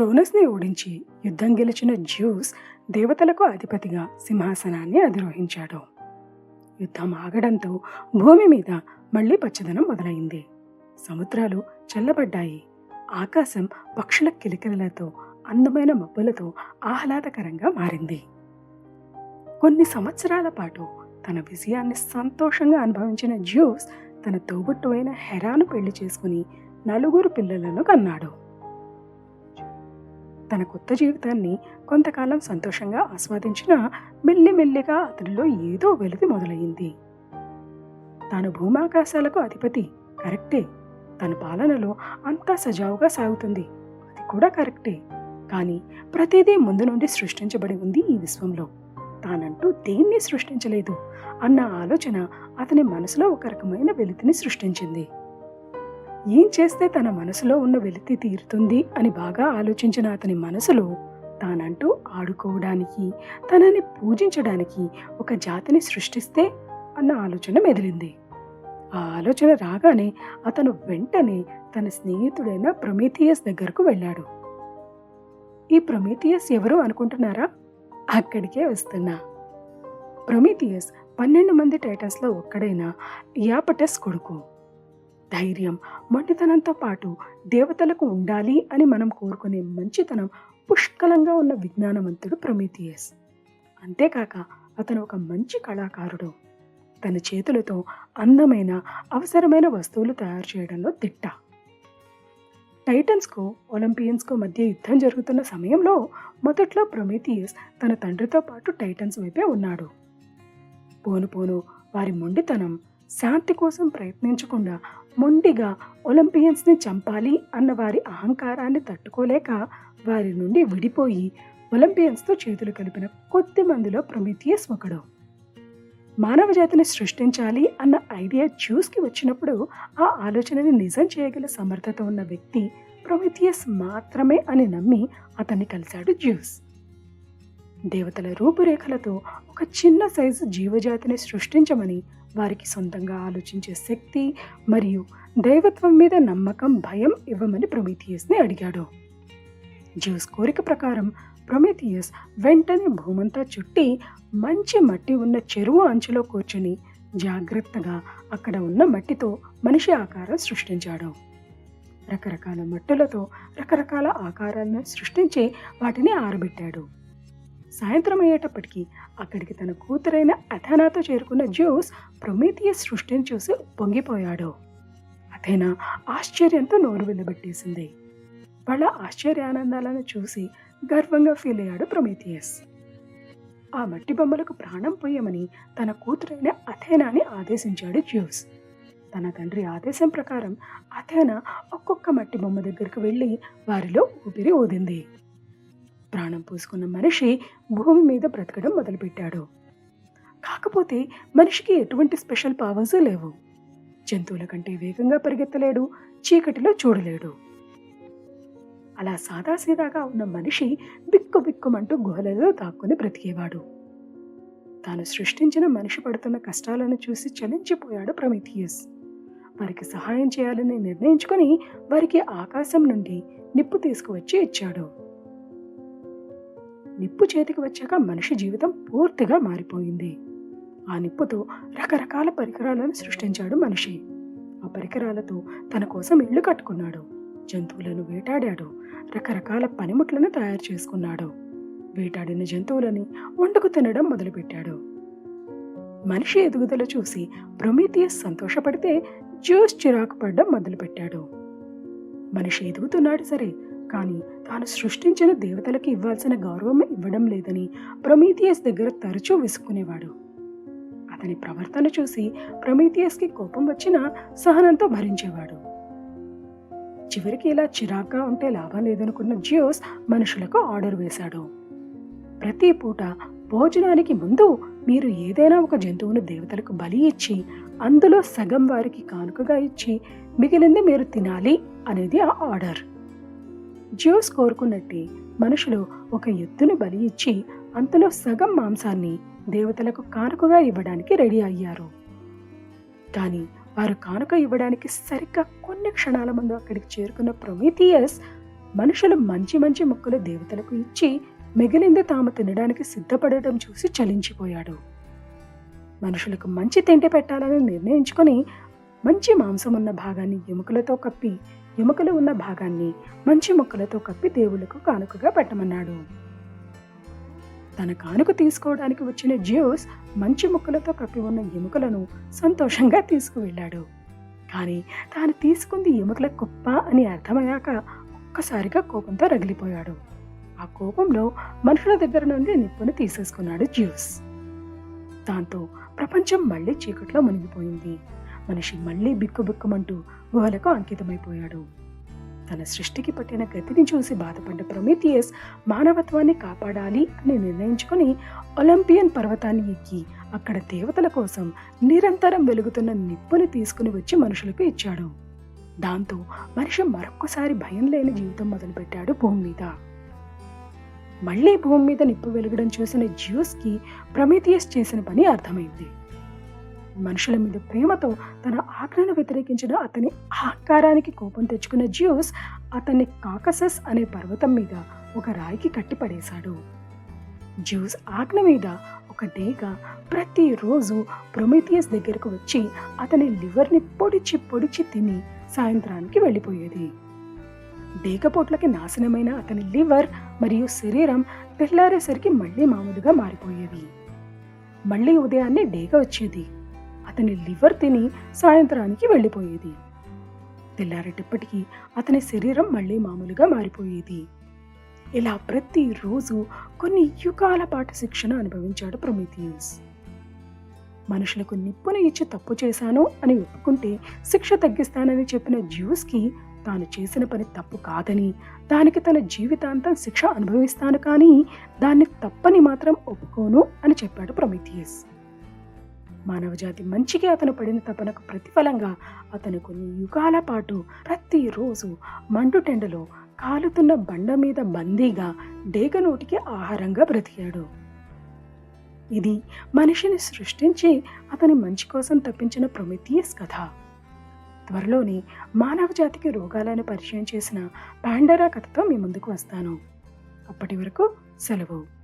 క్రోనస్ని ఓడించి యుద్ధం గెలిచిన జ్యూస్ దేవతలకు అధిపతిగా సింహాసనాన్ని అధిరోహించాడు. యుద్ధం ఆగడంతో భూమి మీద మళ్లీ పచ్చదనం మొదలైంది. సముద్రాలు చల్లబడ్డాయి. ఆకాశం పక్షుల కిలకిలలతో, అందమైన మబ్బులతో ఆహ్లాదకరంగా మారింది. కొన్ని సంవత్సరాల పాటు తన విజయాన్ని సంతోషంగా అనుభవించిన జ్యూస్ తన తోబుట్టువైన హెరాను పెళ్లి చేసుకుని 4 పిల్లలను కన్నాడు. తన కొత్త జీవితాన్ని కొంతకాలం సంతోషంగా ఆస్వాదించిన మెల్లిమెల్లిగా అతనిలో ఏదో వెలితి మొదలయ్యింది. తాను భూమాకాశాలకు అధిపతి, కరెక్టే. తన పాలనలో అంతా సజావుగా సాగుతుంది, అది కూడా కరెక్టే. కానీ ప్రతిదీ ముందు నుండి సృష్టించబడి ఉంది ఈ విశ్వంలో. తానంటూ దేన్ని సృష్టించలేదు అన్న ఆలోచన అతని మనసులో ఒక రకమైన వెలితిని సృష్టించింది. ఏం చేస్తే తన మనసులో ఉన్న వెలితి తీరుతుంది అని బాగా ఆలోచించిన అతని మనసులో తానంటూ ఆడుకోవడానికి, తనని పూజించడానికి ఒక జాతిని సృష్టిస్తే అన్న ఆలోచన మెదిలింది. ఆ ఆలోచన రాగానే అతను వెంటనే తన స్నేహితుడైన ప్రొమీథియస్ దగ్గరకు వెళ్ళాడు. ఈ ప్రొమీథియస్ ఎవరు అనుకుంటున్నారా? అక్కడికే వస్తున్నా. ప్రొమీథియస్ 12 మంది టైటన్స్లో ఒక్కడైన ఇయాపటస్ కొడుకు. ధైర్యం, మొండితనంతో పాటు దేవతలకు ఉండాలి అని మనం కోరుకునే మంచితనం పుష్కలంగా ఉన్న విజ్ఞానవంతుడు ప్రొమీథియస్. అంతేకాక అతను ఒక మంచి కళాకారుడు. తన చేతులతో అందమైన, అవసరమైన వస్తువులు తయారు చేయడంలో దిట్ట. టైటన్స్కు ఒలింపియన్స్కు మధ్య యుద్ధం జరుగుతున్న సమయంలో మొదట్లో ప్రొమీథియస్ తన తండ్రితో పాటు టైటన్స్ వైపే ఉన్నాడు. పోను పోను వారి మొండితనం, శాంతి కోసం ప్రయత్నించకుండా మొండిగా ఒలింపియన్స్ని చంపాలి అన్న వారి అహంకారాన్ని తట్టుకోలేక వారి నుండి విడిపోయి ఒలింపియన్స్తో చేతులు కలిపిన కొద్ది మందిలో ప్రొమీథియస్ ఒకడు. మానవ జాతిని సృష్టించాలి అన్న ఐడియా జ్యూస్కి వచ్చినప్పుడు ఆ ఆలోచనని నిజం చేయగల సమర్థత ఉన్న వ్యక్తి ప్రొమీథియస్ మాత్రమే అని నమ్మి అతన్ని కలిశాడు జ్యూస్. దేవతల రూపురేఖలతో ఒక చిన్న సైజు జీవజాతిని సృష్టించమని, వారికి సొంతంగా ఆలోచించే శక్తి మరియు దైవత్వం మీద నమ్మకం, భయం ఇవ్వమని ప్రొమీథియస్ని అడిగాడు. జ్యూస్ కోరిక ప్రకారం ప్రొమీథియస్ వెంటనే భూమంతా చుట్టి మంచి మట్టి ఉన్న చెరువు అంచులో కూర్చుని జాగ్రత్తగా అక్కడ ఉన్న మట్టితో మనిషి ఆకారం సృష్టించాడు. రకరకాల మట్టులతో రకరకాల ఆకారాలను సృష్టించి వాటిని ఆరబెట్టాడు. సాయంత్రం అయ్యేటప్పటికీ అక్కడికి తన కూతురైన అథెనాతో చేరుకున్న జ్యూస్ ప్రొమీథియస్ సృష్టిని చూసి పొంగిపోయాడు. అథెనా ఆశ్చర్యంతో నోరు వెళ్ళబెట్టేసింది. వాళ్ళ ఆశ్చర్యానందాలను చూసి గర్వంగా ఫీల్ అయ్యాడు ప్రొమీథియస్. ఆ మట్టి బొమ్మలకు ప్రాణం పోయమని తన కూతురైన అథెనాని ఆదేశించాడు జ్యూస్. తన తండ్రి ఆదేశం ప్రకారం అథెనా ఒక్కొక్క మట్టి బొమ్మ దగ్గరకు వెళ్ళి వారిలో ఊపిరి ఊదింది. ప్రాణం పూసుకున్న మనిషి భూమి మీద బ్రతకడం మొదలుపెట్టాడు. కాకపోతే మనిషికి ఎటువంటి స్పెషల్ పవర్స్ లేవు. జంతువుల కంటే వేగంగా పరిగెత్తలేడు, చీకటిలో చూడలేడు. అలా సాదాసీదాగా ఉన్న మనిషి బిక్కుబిక్కుమంటూ గుహలలో దాక్కుని బ్రతికేవాడు. తాను సృష్టించిన మనిషి పడుతున్న కష్టాలను చూసి చలించిపోయాడు ప్రొమీథియస్. వారికి సహాయం చేయాలని నిర్ణయించుకొని వారికి ఆకాశం నుండి నిప్పు తీసుకువచ్చి ఇచ్చాడు. నిప్పు చేతికి వచ్చాక మనిషి జీవితం పూర్తిగా మారిపోయింది. ఆ నిప్పుతో రకరకాల పరికరాలను సృష్టించాడు మనిషి. ఆ పరికరాలతో తన కోసం ఇల్లు కట్టుకున్నాడు, జంతువులను వేటాడాడు, రకరకాల పనిముట్లను తయారు చేసుకున్నాడు. వేటాడిన జంతువులని వండుకు తినడం మొదలుపెట్టాడు. మనిషి ఎదుగుదల చూసి ప్రొమీథియస్ సంతోషపడితే జ్యూస్ చిరాకు పడడం మొదలుపెట్టాడు. మనిషి ఎదుగుతున్నాడు సరే, కానీ తాను సృష్టించిన దేవతలకి ఇవ్వాల్సిన గౌరవం ఇవ్వడం లేదని ప్రొమీథియస్ దగ్గర తరచూ విసుక్కునేవాడు. అతని ప్రవర్తన చూసి ప్రొమీథియస్కి కోపం వచ్చినా సహనంతో భరించేవాడు. చివరికి ఇలా చిరాగ్గా ఉంటే లాభం లేదనుకున్న జ్యూస్ మనుషులకు ఆర్డర్ వేశాడు. ప్రతి పూట భోజనానికి ముందు మీరు ఏదైనా ఒక జంతువును దేవతలకు బలి ఇచ్చి అందులో సగం వారికి కానుకగా ఇచ్చి మిగిలింది మీరు తినాలి అనేది ఆ ఆర్డర్. జ్యూస్ కోరుకున్నట్టే మనుషులు ఒక ఎద్దును బలి ఇచ్చి అందులో సగం మాంసాన్ని దేవతలకు కానుకగా ఇవ్వడానికి రెడీ అయ్యారు. కానీ వారు కానుక ఇవ్వడానికి సరిగ్గా కొన్ని క్షణాల ముందు అక్కడికి చేరుకున్న ప్రొమీథియస్ మనుషులు మంచి మంచి ముక్కలు దేవతలకు ఇచ్చి మిగిలింది తాము తినడానికి సిద్ధపడటం చూసి చలించిపోయాడు. మనుషులకు మంచి తిండి పెట్టాలని నిర్ణయించుకొని మంచి మాంసం ఉన్న భాగాన్ని ఎముకలతో కప్పి, ఎముకలు ఉన్న భాగాన్ని మంచి ముక్కలతో కప్పి దేవుళ్లకు కానుకగా పెట్టమన్నాడు. తన కానుక తీసుకోవడానికి వచ్చిన జ్యూస్ మంచి ముక్కలతో కప్పి ఉన్న ఎముకలను సంతోషంగా తీసుకువెళ్ళాడు. కానీ తాను తీసుకుంది ఎముకల కుప్ప అని అర్థమయ్యాక ఒక్కసారిగా కోపంతో రగిలిపోయాడు. ఆ కోపంలో మనుషుల దగ్గర నుండి నిప్పును తీసేసుకున్నాడు జ్యూస్. దాంతో ప్రపంచం మళ్లీ చీకట్లో మునిగిపోయింది. మనిషి మళ్లీ బిక్కుబిక్కుమంటూ గుహలకు అంకితమైపోయాడు. తన సృష్టికి పట్టిన గతిని చూసి బాధపడ్డ ప్రొమీథియస్ మానవత్వాన్ని కాపాడాలి అని నిర్ణయించుకుని ఒలింపియన్ పర్వతాన్ని ఎక్కి అక్కడ దేవతల కోసం నిరంతరం వెలుగుతున్న నిప్పుని తీసుకుని వచ్చి మనుషులకు ఇచ్చాడు. దాంతో మనిషి మరొక్కసారి భయం లేని జీవితం మొదలుపెట్టాడు భూమి మీద. మళ్లీ భూమి మీద నిప్పు వెలుగడం చూసిన జ్యూస్కి ప్రొమీథియస్ చేసిన పని అర్థమైంది. మనుషుల మీద ప్రేమతో తన ఆజ్ఞను వ్యతిరేకించిన అతని అహంకారానికి కోపం తెచ్చుకున్న జ్యూస్ అతన్ని కాకసస్ అనే పర్వతం మీద ఒక రాయికి కట్టిపడేశాడు. జ్యూస్ ఆజ్ఞ మీద ఒక డేగ ప్రతిరోజు ప్రొమీథియస్ దగ్గరకు వచ్చి అతని లివర్ని పొడిచి పొడిచి తిని సాయంత్రానికి వెళ్ళిపోయేది. డేగపోట్లకి నాశనమైన అతని లివర్ మరియు శరీరం తెల్లారేసరికి మళ్లీ మామూలుగా మారిపోయేవి. మళ్లీ ఉదయాన్నే డేగ వచ్చేది. అతని లివర్ తిని సాయంత్రానికి వెళ్ళిపోయేది. తెల్లారేటప్పటికీ అతని శరీరం మళ్లీ మామూలుగా మారిపోయేది. ఇలా ప్రతిరోజు కొన్ని యుగాల పాటు శిక్షణ అనుభవించాడు ప్రొమీథియస్. మనుషులకు నిప్పును ఇచ్చి తప్పు చేశాను అని ఒప్పుకుంటే శిక్ష తగ్గిస్తానని చెప్పిన జ్యూస్కి తాను చేసిన పని తప్పు కాదని, దానికి తన జీవితాంతం శిక్ష అనుభవిస్తాను కానీ దాన్ని తప్పని మాత్రం ఒప్పుకోను అని చెప్పాడు ప్రొమీథియస్. మానవజాతి మంచికి అతను పడిన తపనకు ప్రతిఫలంగా అతను కొన్ని యుగాల పాటు ప్రతిరోజు మండుటెండలో కాలుతున్న బండ మీద బందీగా డేగ నోటికి ఆహారంగా బ్రతికాడు. ఇది మనిషిని సృష్టించి అతని మంచి కోసం తప్పించిన ప్రొమీథియస్ కథ. త్వరలోనే మానవ జాతికి రోగాలను పరిచయం చేసిన పాండరా కథతో మీ ముందుకు వస్తాను. అప్పటి వరకు సెలవు.